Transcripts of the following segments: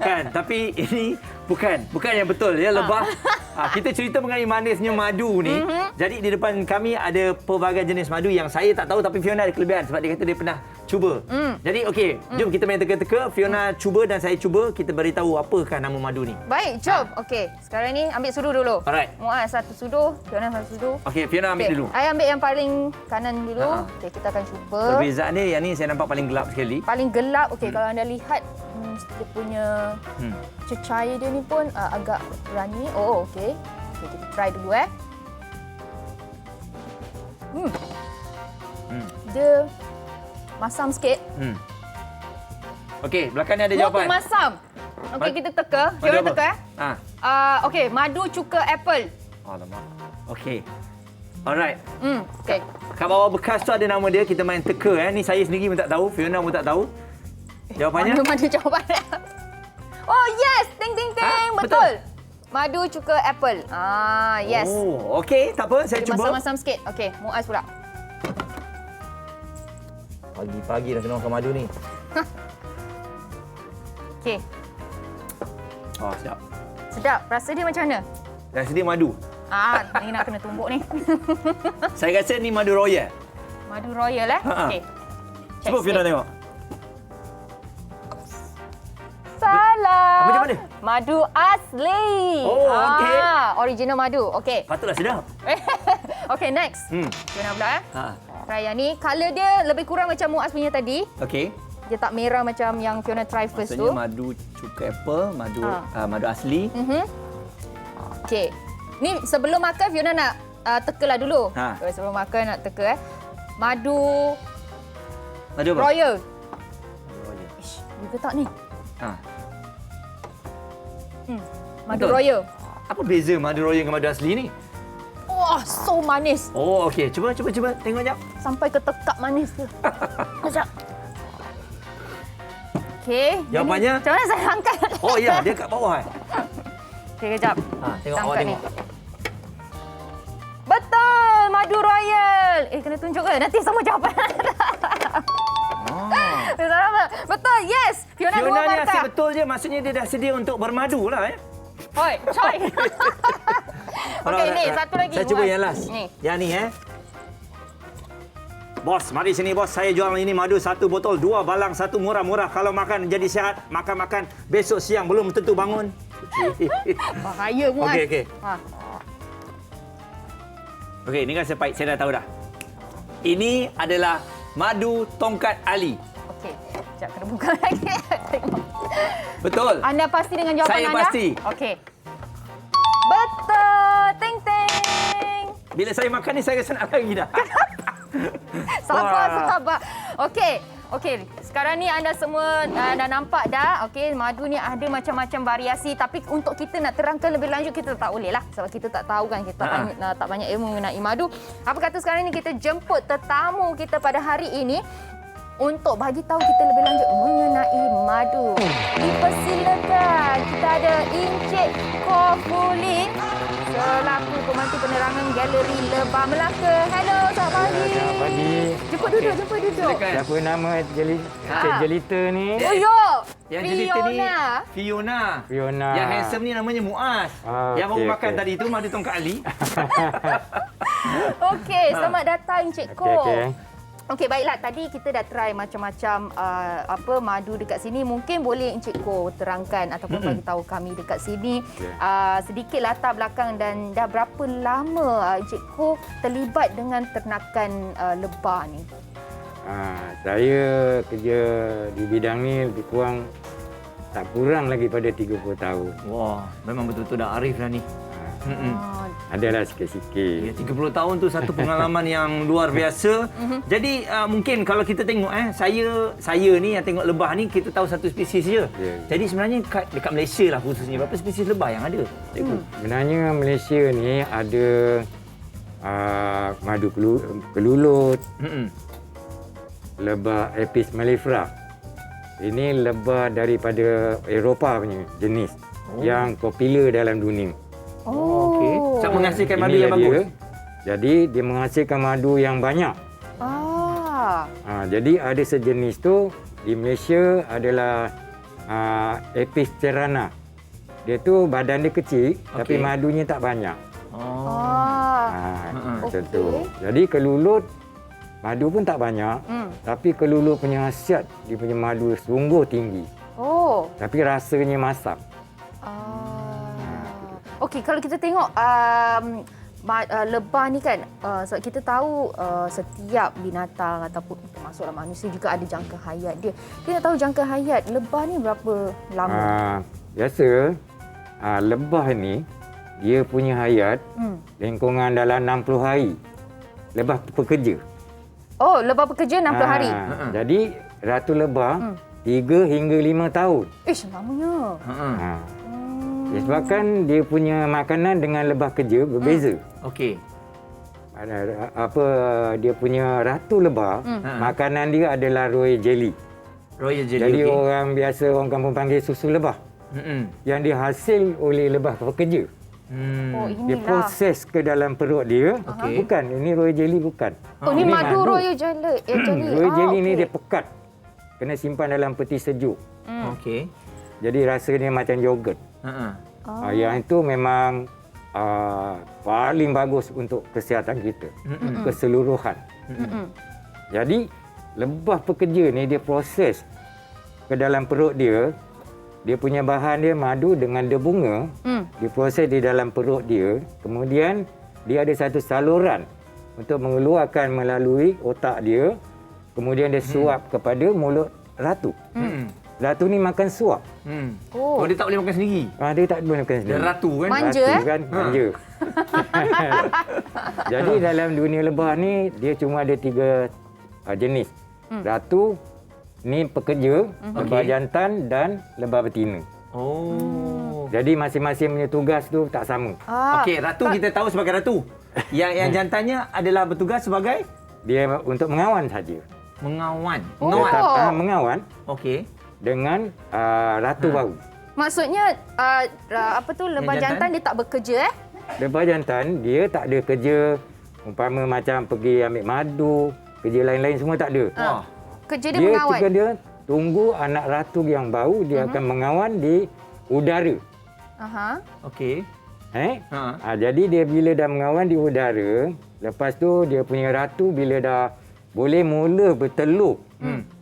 Kan, tapi ini bukan yang betul ya, lebah. Kita cerita mengenai manisnya madu ni. Jadi di depan kami ada pelbagai jenis madu yang saya tak tahu, tapi Fiona ada kelebihan sebab dia kata dia pernah cuba. Jadi okey, jom kita main teka-teka. Fiona cuba dan saya cuba, kita beritahu apakah nama madu ni. Baik, jom. Okey, sekarang ni ambil sudu dulu. Alright. Muaz satu sudu, Fiona satu sudu. Okey, Fiona ambil dulu. Saya ambil yang paling kanan dulu. Okey, kita akan cuba. Perbezaan dia, yang ni saya nampak paling gelap sekali. Paling gelap. Okey, kalau anda lihat dia punya cecair dia ni pun agak berani. Oh, okey. Okey, kita try dulu Dia masam sikit. Okey, belakang ni ada jawapan. Walaupun masam. Okey, kita teka. Madu Fiona apa? teka okey, madu cuka apple. Alamak. Okey. Alright. Okey. Kat bawah bekas tu ada nama dia, kita main teka. Ni saya sendiri pun tak tahu, Fiona pun tak tahu. Jawapannya? Mana jawapannya? Oh, yes! Ting, ting, ting! Betul! Madu cuka apple. Yes. Oh, okey. Tak apa, saya Dia cuba. masam-masam sikit. Okey, Muaz pula. Pagi-pagi dah kena makan madu ni. Okey. Oh, siap. Sedap. Rasa dia macam mana? Dan sedia madu. Ni nak kena tumbuk ni. Saya rasa ni madu royal. Madu royal Okey. Cuba Fiona tengok. Salah. Apa dia mana? Madu asli. Oh, okey. Original madu. Okey. Patutlah sedap. Okey, next. Fiona pula Try yang ni. Colour dia lebih kurang macam Muaz punya tadi. Okey. Dia tak merah macam yang Fiona try first tu. Maksudnya madu cuka apple, madu asli. Okey. Ni sebelum makan Fiona nak tekalah dulu. Sebelum makan nak teka Madu Madu apa? royal. Madu royal. Ish, juga tak ni? Madu Betul. royal. Apa beza madu royal dengan madu asli ni? Wah, so manis. Oh, okey. Cuba tengok jap. Sampai ke tekak manis tu. Sekejap. Okey. Jawapannya? Macam mana saya angkat? Oh ya, dia kat bawah. Okey, kejap. Tengok awak Angkat tengok. Betul, madu royal. Kena tunjuk ke? Nanti semua jawapan. Betul, yes. Fiona dua Fiona ni markah. asyik betul je. Maksudnya dia dah sedia untuk bermadu lah. Hoi, coy. Okey, ni satu lagi. Saya cuba Muaz. yang last. Ni. Yang ni Bos, mari sini bos. Saya jual ini madu 1 botol, 2 balang, 1 murah-murah. Kalau makan jadi sihat, makan-makan. Besok siang belum tentu bangun. Bahaya, Muaz. Okey. Okey, ni kan saya pahit. Saya dah tahu dah. Ini adalah madu tongkat Ali. Okey. Sekejap, kena buka lagi. Tengok. Betul. Anda pasti dengan jawapan Saya anda? pasti. Okey. Betul. Ting, ting. Bila saya makan ni, saya rasa nak lagi dah. Sabar. Okey. Sekarang ni anda semua dah nampak dah. Okey, madu ni ada macam-macam variasi. Tapi untuk kita nak terangkan lebih lanjut, kita tak boleh lah. Sebab kita tak tahu kan. Kita tak banyak ilmu mengenai madu. Apa kata sekarang ni kita jemput tetamu kita pada hari ini untuk bagi tahu kita lebih lanjut mengenai madu. Dipersilakan. Kita ada Encik Khofulin selaku pemandu penerangan Galeri Lebah Melaka. Hello, selamat pagi. Selamat pagi. Jemput duduk. Siapa nama Cik Jelita ni? Oh, yo. Yang jelita ni Fiona. Fiona. Yang handsome ni namanya Muaz. Yang baru makan tadi tu madu tongkat Ali. Okey, selamat datang Encik Ko. Okey. Okey, baiklah. Tadi kita dah try macam-macam madu dekat sini. Mungkin boleh Encik Ko terangkan ataupun bagi tahu kami dekat sini sedikit latar belakang dan dah berapa lama Encik Ko terlibat dengan ternakan lebah ni? Saya kerja di bidang ni lebih kurang tak kurang lagi pada 30 tahun. Wah, memang betul-betul dah arif dah ni. Adalah sikit-sikit. Ya, 30 tahun tu satu pengalaman yang luar biasa. Jadi mungkin kalau kita tengok saya ni yang tengok lebah ni, kita tahu satu spesies je. Jadi sebenarnya dekat Malaysia lah khususnya, berapa spesies lebah yang ada? Sebenarnya Malaysia ni ada madu kelulut, lebah Apis mellifera. Ini lebah daripada Eropah punya jenis yang popular dalam dunia. Okey. Siapa menghasilkan madu yang bagus? Jadi dia menghasilkan madu yang banyak. Jadi ada sejenis tu di Malaysia adalah Apis cerana. Dia tu badan dia kecil tapi madunya tak banyak. Macam tu. Jadi kelulut madu pun tak banyak, tapi kelulut punya khasiat dia punya madu sungguh tinggi. Tapi rasanya masam. Okey, kalau kita tengok lebah ni kan, sebab kita tahu setiap binatang ataupun termasuklah manusia juga ada jangka hayat dia. Kita nak tahu jangka hayat lebah ni berapa lama? Biasa lebah ni dia punya hayat lingkungan dalam 60 hari. Lebah pekerja. Oh, lebah pekerja 60 hari. Jadi ratu lebah 3 hingga 5 tahun. Lamanya. Disebabkan dia punya makanan dengan lebah kerja berbeza. Okey. Dia punya ratu lebah, makanan dia adalah royal jelly. Royal jelly. Jadi orang biasa, orang kampung panggil susu lebah. Yang dihasil oleh lebah pekerja. Dia Inilah. proses ke dalam perut dia. Bukan, ini royal jelly bukan. Ini madu royal jelly. Royal jelly ni dia pekat. Kena simpan dalam peti sejuk. Okey. Jadi rasanya macam yogurt. Yang itu memang paling bagus untuk kesihatan kita. Keseluruhan. Jadi lebah pekerja ni dia proses ke dalam perut dia. Dia punya bahan dia madu dengan debunga. Diproses di dalam perut dia. Kemudian dia ada satu saluran untuk mengeluarkan melalui otak dia. Kemudian dia suap kepada mulut ratu. Ratu ni makan suap. Dia tak boleh makan sendiri. Dia tak boleh makan sendiri. Dia ratu kan? Manja Ratu kan? Manja. Jadi dalam dunia lebah ni dia cuma ada 3 jenis. Ratu ni pekerja, lebah jantan dan lebah betina. Jadi masing-masing punya tugas tu tak sama. Okey, ratu kita tahu sebagai ratu. Yang jantannya adalah bertugas sebagai Dia untuk mengawan saja. mengawan. Mengawan Okey. dengan ratu baru. Maksudnya lebah jantan dia tak bekerja Lebah jantan dia tak ada kerja umpama macam pergi ambil madu, kerja lain-lain semua tak ada. Kerja dia mengawan. Dia tunggu anak ratu yang baru dia akan mengawan di udara. Okey. Jadi dia bila dah mengawan di udara, lepas tu dia punya ratu bila dah boleh mula bertelur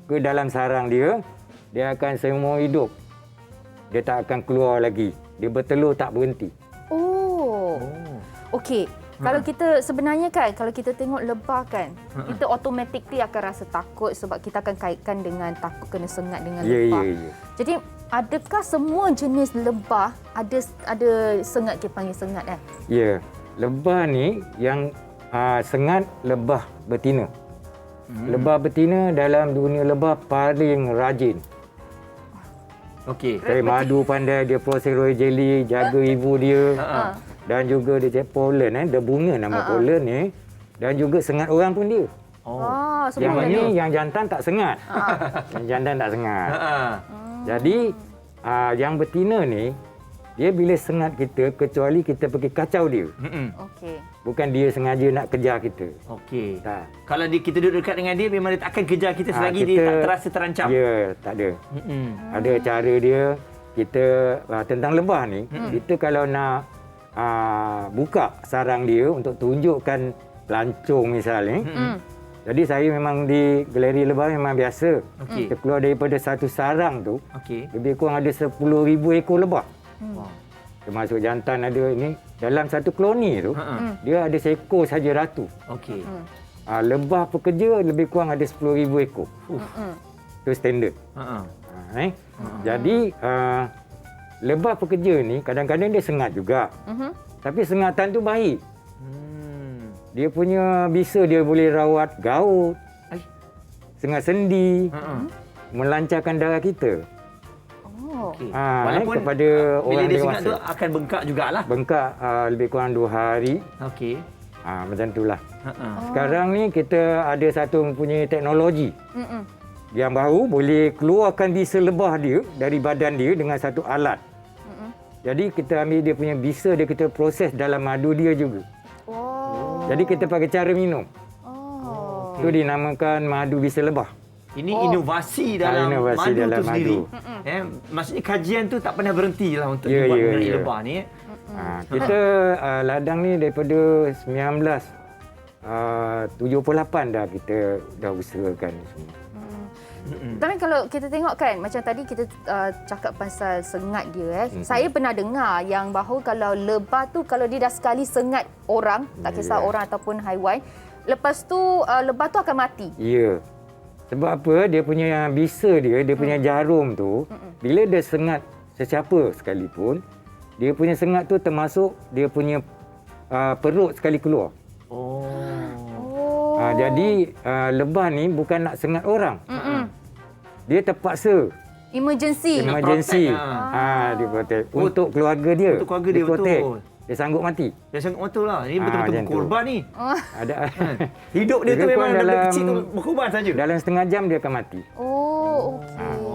ke dalam sarang dia, dia akan seumur hidup. Dia tak akan keluar lagi. Dia bertelur tak berhenti. Okey. Kalau kita sebenarnya kan, kalau kita tengok lebah kan, kita automatically akan rasa takut sebab kita akan kaitkan dengan takut kena sengat dengan lebah. Ya. Jadi adakah semua jenis lebah ada sengat, kita panggil sengat Ya. Lebah ni yang sengat lebah betina. Lebah betina dalam dunia lebah paling rajin. Okey. Cari madu pandai, dia proses royal jelly, jaga ibu dia. Dan juga dia cari pollen, dia bunga nama pollen ni. Dan juga sengat orang pun dia. Yang ni yang jantan tak sengat. Yang jantan tak sengat. Jadi yang betina ni, dia bila sengat kita, kecuali kita pergi kacau dia. Okey. Bukan dia sengaja nak kejar kita. Okey. Tak. Kalau kita duduk dekat dengan dia, memang dia tak akan kejar kita selagi dia tak terasa terancam. Ya, tak ada. Ada cara dia. Kita tentang lebah ni, kita kalau nak buka sarang dia untuk tunjukkan pelancong misalnya. Jadi saya memang di galeri lebah memang biasa. Kita keluar daripada satu sarang tu, lebih kurang ada 10,000 ekor lebah. Termasuk jantan ada ini. Dalam satu koloni tu, dia ada seekor saja ratu. Okey. Lebah pekerja lebih kurang ada 10,000 ekor. Itu standard. Jadi lebah pekerja ni kadang-kadang dia sengat juga. Tapi sengatan tu baik. Dia punya bisa dia boleh rawat gaut, sengat sendi, melancarkan darah kita. Okey. Walaupun kepada bila orang dia dewasa. sengat tu akan bengkak jugalah. Bengkak lebih kurang 2 hari. Okey. Macam itulah. Sekarang ni kita ada satu mempunyai teknologi. Yang baru boleh keluarkan bisa lebah dia dari badan dia dengan satu alat. Jadi kita ambil dia punya bisa dia, kita proses dalam madu dia juga. Jadi kita pakai cara minum. Itu dinamakan madu bisa lebah. Ini inovasi dalam inovasi madu dalam tu sendiri. madu. Maksudnya kajian tu tak pernah berhenti lah untuk Ya, dibuat ya, mengenai ya. lebah ni. Kita ladang ni daripada 1978 dah kita dah usahakan ni semua. Tapi kalau kita tengok kan, macam tadi kita cakap pasal sengat dia. Saya pernah dengar yang bahawa kalau lebah tu, kalau dia dah sekali sengat orang, tak kisah orang ataupun haiwan, lepas tu lebah tu akan mati. Ya. Sebab apa? Dia punya bisa dia punya jarum tu, bila dia sengat sesiapa sekalipun, dia punya sengat tu termasuk dia punya perut sekali keluar. Jadi lebah ni bukan nak sengat orang. Dia terpaksa. Emergency. Dia protect. Untuk keluarga dia. Untuk keluarga dia, protect. betul. Dia sanggup mati. Dia sangat betul lah. Ini betul-betul macam tu. berkorban ni. Ada Hidup dia tu Lebih memang kurang dalam dalam- kecil tu berkorban saja. dalam setengah jam dia akan mati.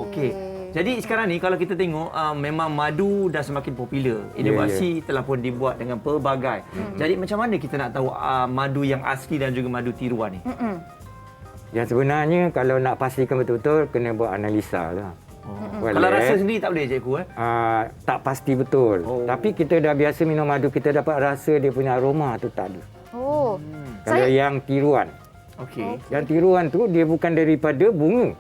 Okey. Jadi sekarang ni kalau kita tengok memang madu dah semakin popular. Inovasi telah pun dibuat dengan pelbagai. Jadi macam mana kita nak tahu madu yang asli dan juga madu tiruan ni? Yang sebenarnya kalau nak pastikan betul-betul kena buat analisa lah. Kalau rasa sendiri tak boleh cikgu tak pasti betul. Tapi kita dah biasa minum madu, kita dapat rasa dia punya aroma tu tak ada. Kalau yang tiruan. Okey. Yang tiruan tu dia bukan daripada bunga.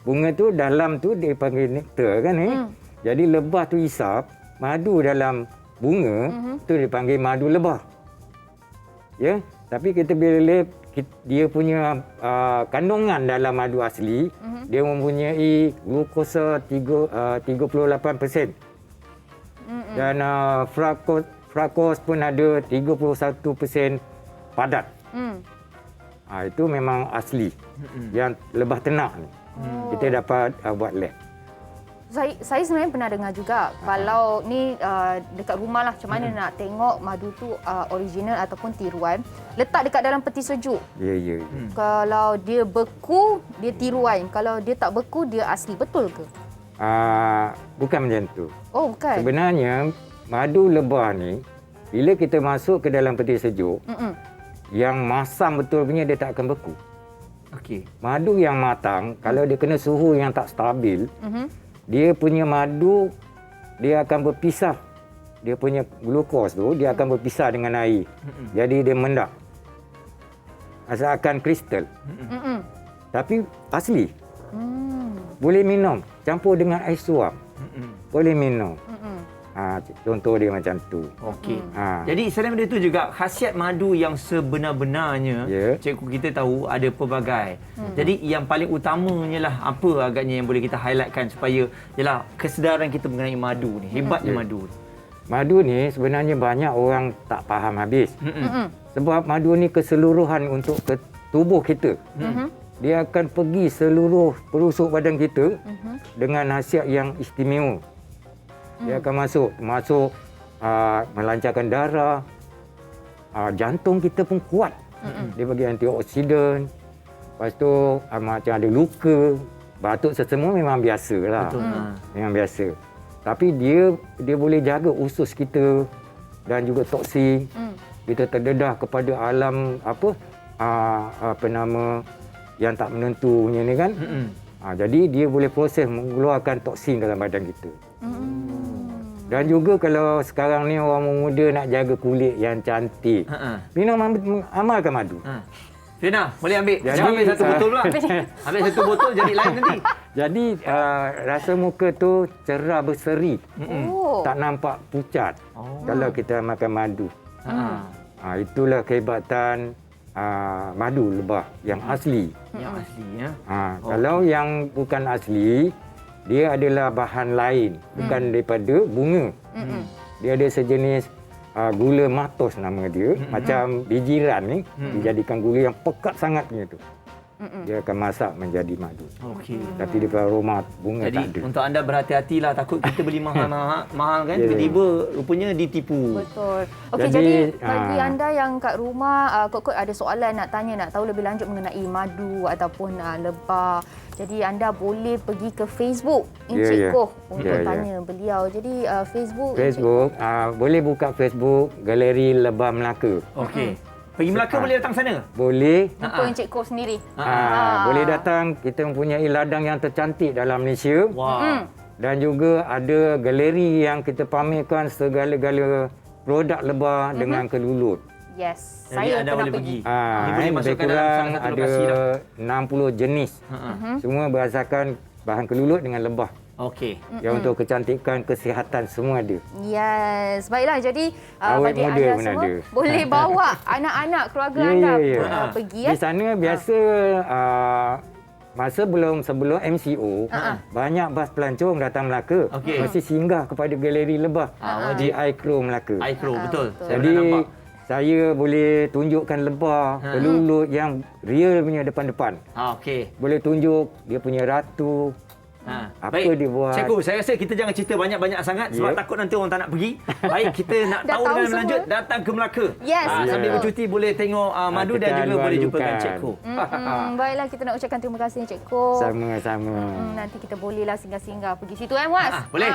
Bunga tu dalam tu dia panggil nektar kan Jadi lebah tu hisap madu dalam bunga tu dipanggil madu lebah. Ya, tapi kita bila dia punya kandungan dalam madu asli, dia mempunyai glukosa 38%. Dan frakos pun ada 31% padat. Itu memang asli. Yang lebah ternak ni. Kita dapat buat lab. Saya sebenarnya pernah dengar juga kalau ni dekat rumah lah macam mana nak tengok madu tu original ataupun tiruan, letak dekat dalam peti sejuk. Ya. Kalau dia beku, dia tiruan. Kalau dia tak beku, dia asli. Betul ke? Bukan macam tu. Oh, bukan. Sebenarnya madu lebah ni bila kita masuk ke dalam peti sejuk, yang masam betul punya dia tak akan beku. Okey. Madu yang matang kalau dia kena suhu yang tak stabil, dia punya madu dia akan berpisah. Dia punya glukos tu dia akan berpisah dengan air. Jadi dia mendak. Asalkan kristal. Tapi asli. Boleh minum campur dengan air suam. Boleh minum. Contoh dia macam tu. Okey. Jadi selain daripada itu juga khasiat madu yang sebenar-benarnya, cikgu kita tahu ada pelbagai. Jadi yang paling utamanya lah apa agaknya yang boleh kita highlightkan supaya ialah kesedaran kita mengenai madu ni, hebatnya madu. Madu ni sebenarnya banyak orang tak faham habis. Sebab madu ni keseluruhan untuk ke tubuh kita. Dia akan pergi seluruh perusuk badan kita dengan khasiat yang istimewa. Dia akan masuk melancarkan darah, jantung kita pun kuat. Dia bagi antioksidan. Lepas tu macam ada luka, batuk sesemua memang biasa lah. Memang biasa. Tapi dia boleh jaga usus kita dan juga toksin. Kita terdedah kepada alam yang tak menentu punya ni kan. Jadi dia boleh proses mengeluarkan toksin dalam badan kita. Dan juga kalau sekarang ni orang muda nak jaga kulit yang cantik, minum amalkan madu. Fina, boleh ambil. Jangan ambil satu botol pula. Ambil satu botol jadi lain nanti. Jadi rasa muka tu cerah berseri. Tak nampak pucat kalau kita makan madu. Itulah kehebatan madu lebah yang asli. Yang asli ya. Kalau yang bukan asli, dia adalah bahan lain, bukan daripada bunga. Dia ada sejenis gula matos nama dia, macam bijiran ni, dijadikan gula yang pekat sangat punya tu. Dia akan masak menjadi madu. Okey. Tapi dia punya aroma bunga Jadi tak ada. untuk anda berhati-hatilah, takut kita beli mahal kan, tiba-tiba rupanya ditipu. Betul. Okey, jadi bagi anda yang kat rumah kot-kot ada soalan nak tanya, nak tahu lebih lanjut mengenai madu ataupun lebah. Jadi anda boleh pergi ke Facebook Encik Koh untuk tanya beliau. Jadi Facebook boleh buka Facebook Galeri Lebah Melaka. Okey. Pergi Melaka boleh datang sana? Boleh. Jumpa dengan Cik Ko sendiri. Boleh datang. Kita mempunyai ladang yang tercantik dalam Malaysia. Wah. Dan juga ada galeri yang kita pamerkan segala-gala produk lebah dengan kelulut. Yes, Jadi saya anda pernah boleh pergi. Ini boleh Lebih masukkan dalam kurang salah satu ada lokasi dah. 60 jenis. Semua berdasarkan bahan kelulut dengan lebah. Okey. Yang untuk kecantikan, kesihatan semua ada. Yes, baiklah. Jadi Awet bagi muda anda pun semua ada. boleh bawa anak-anak keluarga Ya, anda ya, ya. pergi Di sana biasa masa sebelum MCO, banyak bas pelancong datang Melaka. Okey. Mesti singgah kepada galeri lebah di iCrow Melaka. iCrow betul. Saya Jadi pernah nampak. saya boleh tunjukkan lebah, kelulut yang real punya depan-depan. Okey. Boleh tunjuk dia punya ratu. Apa Baik. dia buat. Cikgu, saya rasa kita jangan cerita banyak-banyak sangat sebab Ya. takut nanti orang tak nak pergi. Baik, kita nak Dah tahu tahu dengan semua. lanjut, datang ke Melaka. Yes, Sambil betul. bercuti boleh tengok madu kita dan juga boleh alu-alukan. jumpakan Cikgu. Baiklah, kita nak ucapkan terima kasih Cik Ko. Sama-sama. Nanti kita bolehlah singgah-singgah pergi situ Muaz. boleh.